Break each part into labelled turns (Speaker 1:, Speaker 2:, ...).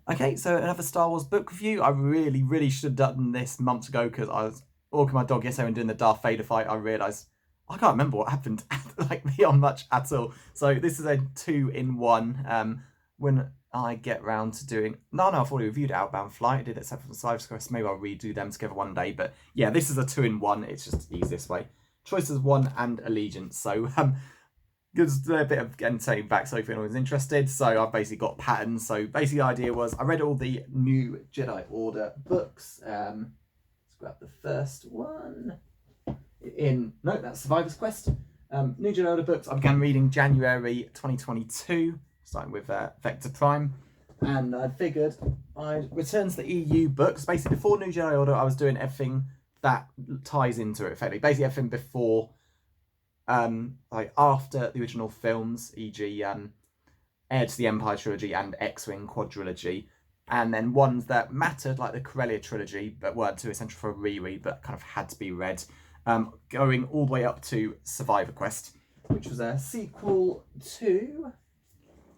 Speaker 1: Okay, so another Star Wars book review. I really should have done this months ago because I was walking my dog yesterday and doing the Darth Vader fight. I realised I can't remember what happened like beyond much at all. So this is a 2-in-1. When I get round to doing I've already reviewed Outbound Flight. I did it separate from Cyber Quest. Maybe I'll redo them together one day. But yeah, this is a 2-in-1. It's just the easiest way. Choices 1 and Allegiance. So gives a bit of entertaining backstory if anyone's interested. So I've basically got patterns. So basically the idea was I read all the new Jedi Order books. Let's grab the first one. That's Survivor's Quest. New Jedi Order books I began reading January 2022, starting with Vector Prime. And I figured I'd return to the EU books. Basically before New Jedi Order I was doing everything that ties into it effectively. Basically everything before like after the original films, e.g. Heir to the Empire trilogy and X-Wing quadrilogy, and then ones that mattered like the Corellia trilogy but weren't too essential for a reread but kind of had to be read, going all the way up to Survivor Quest, which was a sequel to...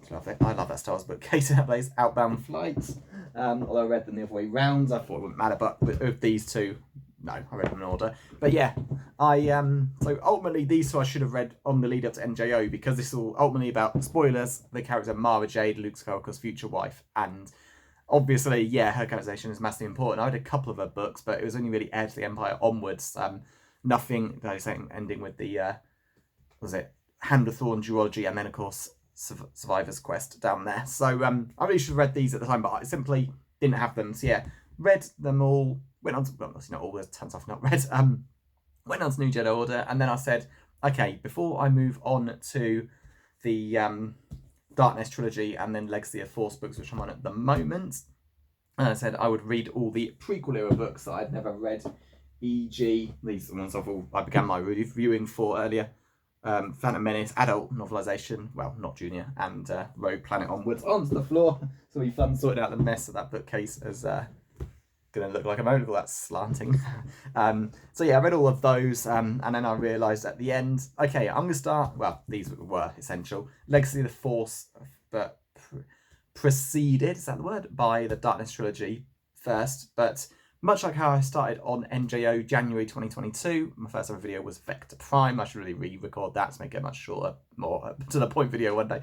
Speaker 1: I love that Star Wars book. Case in place, Outbound Flight. Although I read them the other way round, I thought it wouldn't matter, but with these two, no, I read them in order. But yeah, so ultimately these two I should have read on the lead up to NJO because this is all ultimately about, spoilers, the character Mara Jade, Luke Skywalker's future wife, and obviously, yeah, her characterization is massively important. I read a couple of her books, but it was only really Heir to the Empire onwards. Nothing, ending with the, was it Hand of Thorn duology, and then of course Survivor's Quest down there. So I really should have read these at the time, but I simply didn't have them. So yeah, read them all. Went on to, well, not all, there's tons I've not read. Went on to New Jedi Order, and then I said, okay, before I move on to the Darkness trilogy and then Legacy of Force books, which I'm on at the moment, and I said I would read all the prequel era books that I'd never read, e.g. these ones I began my reviewing for earlier. Phantom Menace, adult novelisation, well, not junior, and Rogue Planet onwards, onto the floor. So we fun sorting out the mess of that bookcase as going to look like a monocle that's slanting. So yeah, I read all of those, and then I realised at the end, okay, I'm going to start, well, these were essential, Legacy of the Force, but preceded, is that the word, by the Darkness trilogy first, but much like how I started on NJO January 2022, my first ever video was Vector Prime. I should really re-record that to make it a much shorter, more to the point video one day.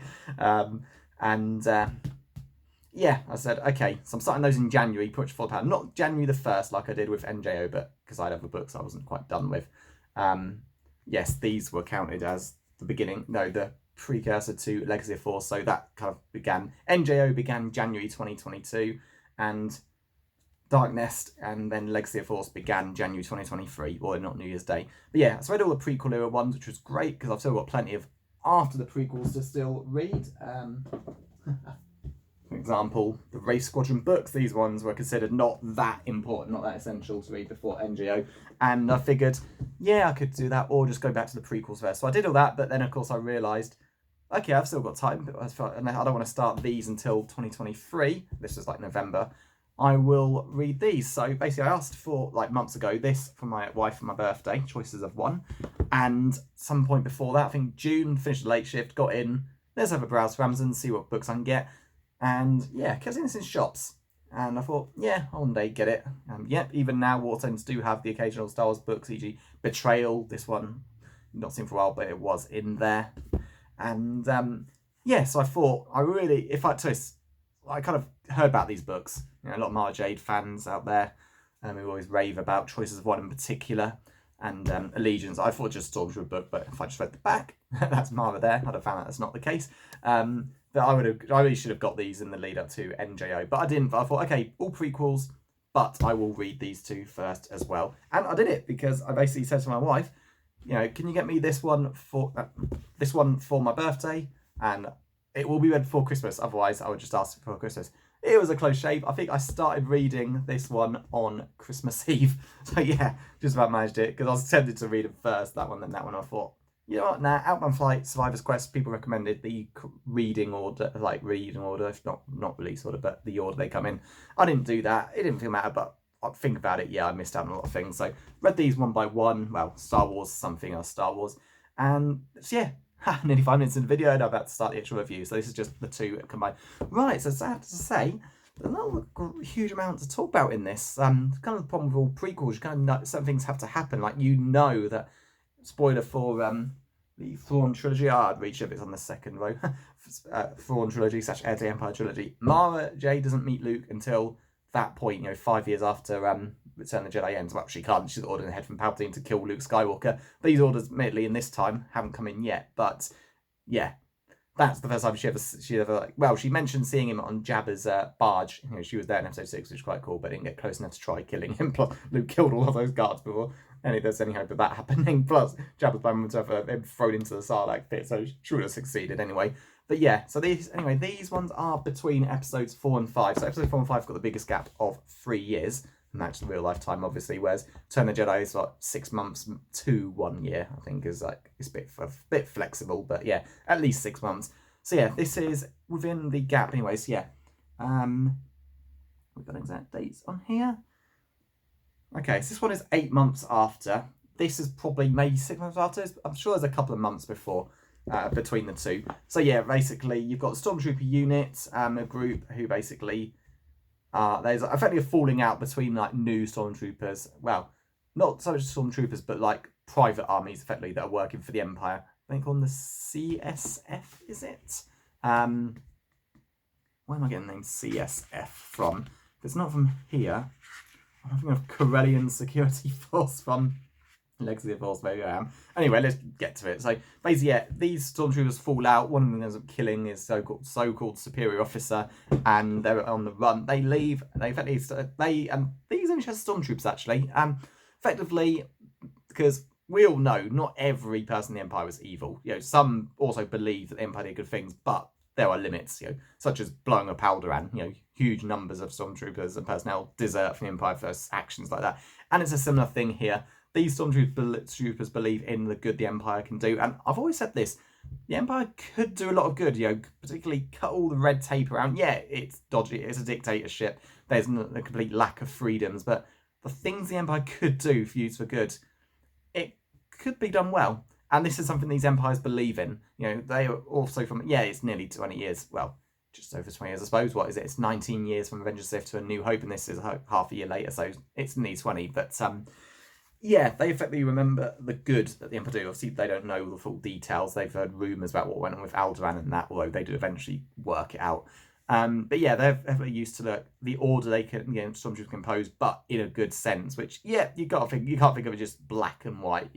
Speaker 1: Yeah, I said, okay, so I'm starting those in January, pretty much full power. Not January the 1st like I did with NJO, but because I had other books I wasn't quite done with. Yes, these were counted as the beginning, no, the precursor to Legacy of Force, so that kind of began, NJO began January 2022, and Darkness and then Legacy of Force began January 2023, or not New Year's Day. But yeah, so I read all the prequel era ones, which was great, because I've still got plenty of after the prequels to still read. For example, the Race Squadron books, these ones were considered not that important, not that essential to read before NGO. And I figured, yeah, I could do that, or just go back to the prequels first. So I did all that, but then of course I realised, okay, I've still got time, and I don't want to start these until 2023. This was like November. I will read these. So basically I asked for, like months ago, this for my wife for my birthday, choices of one. And some point before that, I think June, finished the late shift, got in, let's have a browse for Amazon, see what books I can get. And yeah, kept seeing this in shops. And I thought, yeah, I'll one day get it. Yep, even now Waterstones do have the occasional Star Wars books, e.g. Betrayal, this one, not seen for a while, but it was in there. And yeah, so I thought, if I kind of heard about these books. You know, a lot of Mara Jade fans out there who always rave about Choices of One in particular, and Allegiance. I thought just Stormtrooper book, but if I just read the back, that's Mara there. I'd have found that's not the case. But I really should have got these in the lead up to NJO, but I didn't. But I thought, okay, all prequels, but I will read these two first as well. And I did it because I basically said to my wife, you know, can you get me this one for my birthday? And it will be read before Christmas. Otherwise, I would just ask for Christmas. It was a close shave. I think I started reading this one on Christmas Eve. So yeah, just about managed it because I was tempted to read it first, that one, then that one. I thought, you know what, nah, Outbound Flight, Survivor's Quest, people recommended the reading order, if not release order, but the order they come in. I didn't do that. It didn't feel matter, but I think about it, yeah, I missed out on a lot of things. So read these one by one. Well, Star Wars, something else Star Wars. And yeah, nearly 5 minutes in the video and I'm about to start the actual review. So this is just the two combined. Right, so sad to say, there's not a huge amount to talk about in this. Kind of the problem with all prequels, you kind of know certain things have to happen. Like, you know that, spoiler for the Thrawn trilogy. I'd reach if it's on the second row. Thrawn trilogy / Heir to the Empire trilogy. Mara Jade doesn't meet Luke until that point, 5 years after Return of the Jedi ends. Well, she can't. She's ordered ahead from Palpatine to kill Luke Skywalker. These orders, admittedly, in this time, haven't come in yet. But yeah, that's the first time she ever she mentioned seeing him on Jabba's barge. She was there in episode 6, which is quite cool, but didn't get close enough to try killing him. Plus, Luke killed all of those guards before there's any hope of that happening. Plus, Jabba's plan to have him thrown into the Sarlacc pit, so she would have succeeded anyway. But yeah, so these ones are between episodes 4 and 5. So episode 4 and 5 have got the biggest gap of 3 years. And that's real lifetime, obviously, whereas Return of the Jedi is like 6 months to 1 year, I think, is like, it's a bit flexible, but yeah, at least 6 months. So yeah, this is within the gap anyway. So yeah, we've got exact dates on here. Okay, so this one is 8 months after. This is probably maybe 6 months after. I'm sure there's a couple of months before between the two. So yeah, basically you've got Stormtrooper units, a group who basically there's effectively a falling out between like new Stormtroopers. Well, not so much Stormtroopers, but like private armies effectively that are working for the Empire. I think on the CSF, is it? Where am I getting the name CSF from? If it's not from here, I'm thinking of Corellian Security Force from Legacy of Force, maybe I am. Anyway, let's get to it. So basically, yeah, these Stormtroopers fall out. One of them ends up killing his so-called superior officer, and they're on the run. They leave. These only just Stormtroopers actually. Effectively, because we all know not every person in the Empire was evil. Some also believe that the Empire did good things, but there are limits. Such as blowing up Alderaan. Huge numbers of Stormtroopers and personnel desert from the Empire for actions like that. And it's a similar thing here. These Stormtroopers believe in the good the Empire can do. And I've always said this, the Empire could do a lot of good, particularly cut all the red tape around. Yeah, it's dodgy, it's a dictatorship, there's a complete lack of freedoms, but the things the Empire could do for use for good, it could be done well. And this is something these empires believe in. They are also it's nearly 20 years, well, just over 20 years, I suppose. What is it? It's 19 years from Revenge of the Sith to A New Hope, and this is half a year later, so it's nearly 20, but yeah, they effectively remember the good that the Empire do. Obviously, they don't know the full details. They've heard rumours about what went on with Alderaan and that, although they do eventually work it out. But yeah, they're used to the order they can, Stormtroopers can impose, but in a good sense. Which, yeah, you can't think of it just black and white.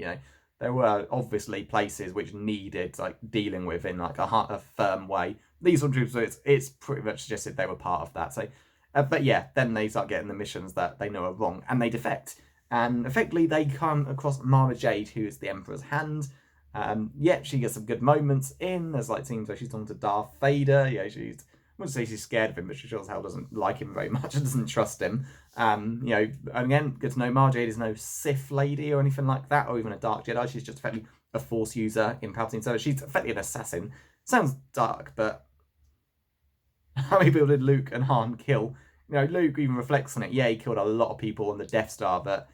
Speaker 1: There were obviously places which needed dealing with in a firm way. These Stormtroopers, it's pretty much suggested they were part of that. So, but yeah, then they start getting the missions that they know are wrong, and they defect. And effectively, they come across Mara Jade, who is the Emperor's hand. She gets some good moments in. There's scenes where she's talking to Darth Vader. I wouldn't say she's scared of him, but she sure as hell doesn't like him very much and doesn't trust him. Again, good to know Mara Jade is no Sith lady or anything like that, or even a Dark Jedi. She's just effectively a Force user in Palpatine. So she's effectively an assassin. Sounds dark, but how many people did Luke and Han kill? Luke even reflects on it. Yeah, he killed a lot of people on the Death Star, but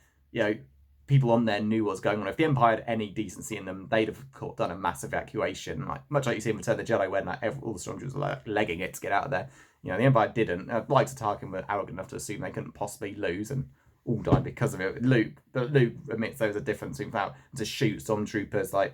Speaker 1: people on there knew what was going on. If the Empire had any decency in them, they'd have done a massive evacuation, much like you see in Return of the Jedi when all the Stormtroopers were legging it to get out of there. The Empire didn't. Light of Tarkin were arrogant enough to assume they couldn't possibly lose and all died because of it. Luke admits there was a difference between that to shoot Stormtroopers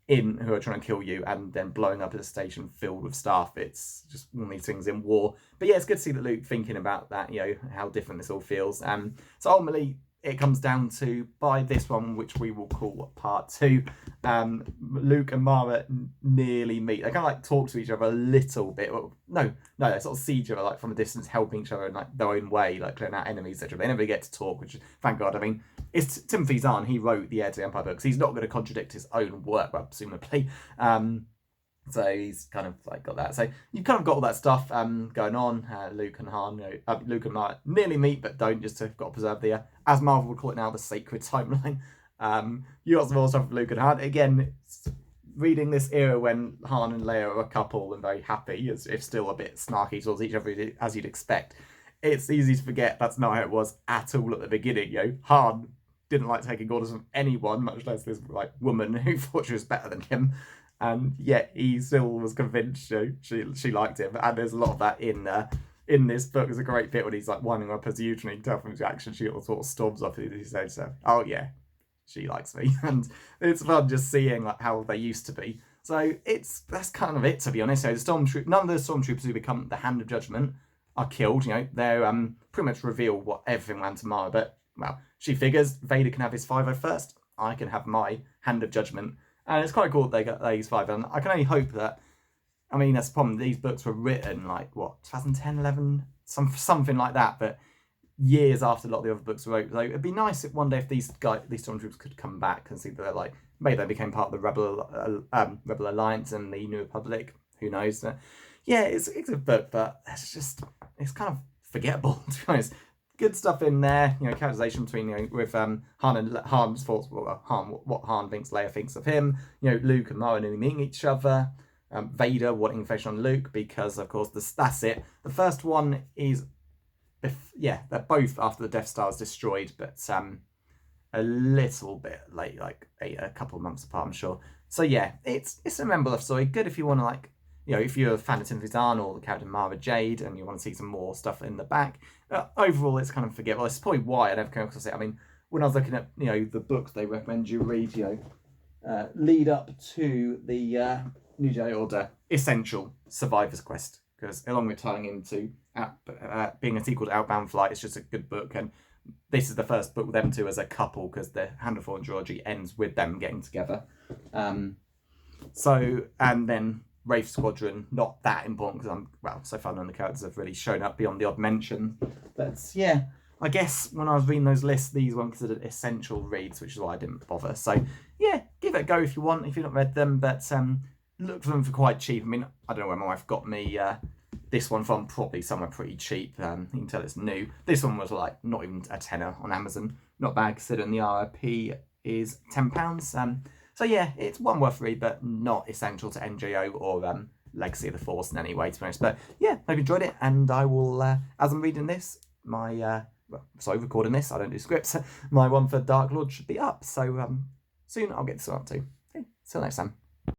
Speaker 1: who are trying to kill you and then blowing up a station filled with staff. It's just one of these things in war. But yeah, it's good to see that Luke thinking about that, how different this all feels. So ultimately, it comes down to, by this one, which we will call part 2, Luke and Mara nearly meet. They kind of talk to each other a little bit. No, they sort of see each other from a distance, helping each other in their own way, clearing out enemies, etc. They never get to talk, which, thank God. I mean, it's Timothy Zahn. He wrote the Heir to the Empire books. He's not going to contradict his own work, well, presumably. So he's kind of got that. So you've kind of got all that stuff going on. Luke and Han, Luke and Mara nearly meet, but don't, just to got to preserve the, as Marvel would call it now, the sacred timeline. You got some more stuff with Luke and Han. Again, reading this era when Han and Leia are a couple and very happy, if still a bit snarky towards each other as you'd expect. It's easy to forget that's not how it was at all at the beginning. Han didn't like taking orders from anyone, much less this woman who thought she was better than him. And yet he still was convinced she liked him. And there's a lot of that in in this book, there's a great bit when he's like winding up his usual, and you can tell from his reaction, she sort of storms off. He says, "Oh yeah, she likes me," and it's fun just seeing like how they used to be. So that's kind of it, to be honest. So none of the stormtroopers who become the Hand of Judgment are killed. You know, they're pretty much reveal what everything went to Mara. But well, she figures Vader can have his 501st. I can have my Hand of Judgment, and it's quite cool that they got these 5. And I can only hope that. I mean, that's the problem. These books were written like what 2010, 11, something like that. But years after a lot of the other books were wrote. So it'd be nice if one day if these stormtroopers could come back and see that they're like maybe they became part of the Rebel Alliance and the New Republic. Who knows? Yeah, it's a book, but it's kind of forgettable, to be honest. Good stuff in there, you know, characterization between with Han and Han's thoughts, what Han thinks Leia thinks of him. You know, Luke and Mara nearly meeting each other. Vader wanting information on Luke because, of course, that's it. The first one is, they're both after the Death Star is destroyed, but a little bit late, like a couple of months apart, I'm sure. So yeah, it's a memorable story. Good if you want to like, you know, if you're a fan of Timothy Zahn or the character Mara Jade and you want to see some more stuff in the back. Overall, it's kind of forgettable. It's probably why I never came across it. I mean, when I was looking at, you know, the books they recommend you read, you know, lead up to the New Jedi Order Essential Survivor's Quest, because along with tying into being a sequel to Outbound Flight, it's just a good book, and this is the first book with them two as a couple because the Hand of Fallen trilogy ends with them getting together. So, and then Wraith Squadron, not that important because so far none of the characters have really shown up beyond the odd mention. But yeah, I guess when I was reading those lists, these weren't considered essential reads, which is why I didn't bother. So yeah, give it a go if you want, if you've not read them, but look for them for quite cheap. I mean, I don't know where my wife got me this one from, probably somewhere pretty cheap. You can tell it's new. This one was like not even a tenner on Amazon. Not bad considering the RRP is £10. So yeah, it's one worth read, but not essential to NJO or Legacy of the Force in any way, to be honest. But yeah, hope you enjoyed it, and I will, as I'm reading this, recording this, I don't do scripts, my one for Dark Lord should be up, so soon I'll get this one up too. Okay, see you next time.